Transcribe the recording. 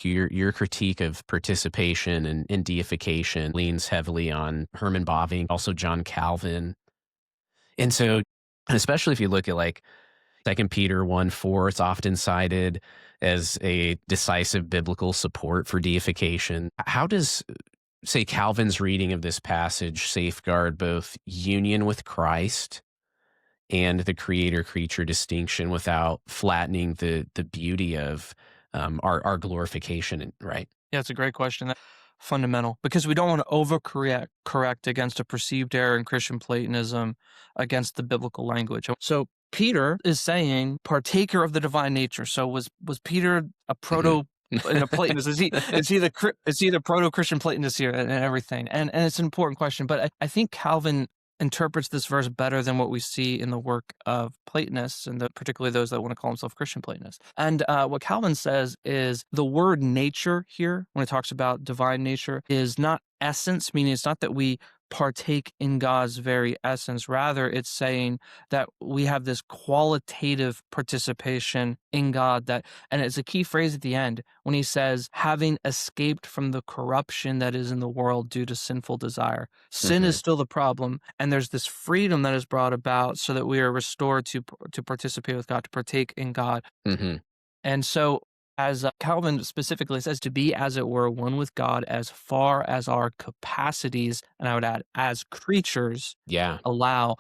Your critique of participation and deification leans heavily on Herman Bavinck, also John Calvin. And so, especially if you look at like Second Peter 1:4, it's often cited as a decisive biblical support for deification. How does, say, Calvin's reading of this passage safeguard both union with Christ and the creator creature distinction without flattening the beauty of our glorification, right? Yeah, it's a great question. Fundamental, because we don't want to correct against a perceived error in Christian Platonism against the biblical language. So Peter is saying partaker of the divine nature. So was Peter a Hmm. proto in a Platonist? Is he the proto Christian Platonist here and everything? And it's an important question, but I think Calvin interprets this verse better than what we see in the work of Platonists, and particularly those that want to call themselves Christian Platonists. And what Calvin says is the word nature here, when it talks about divine nature, is not essence, meaning it's not that we partake in God's very essence. Rather, it's saying that we have this qualitative participation in God and it's a key phrase at the end when he says, having escaped from the corruption that is in the world due to sinful desire. Sin is Hmm. still the problem, and there's this freedom that is brought about so that we are restored to participate with God, to partake in God. Hmm. And so, as Calvin specifically says, to be, as it were, one with God as far as our capacities, and I would add, as creatures, Yeah. allow.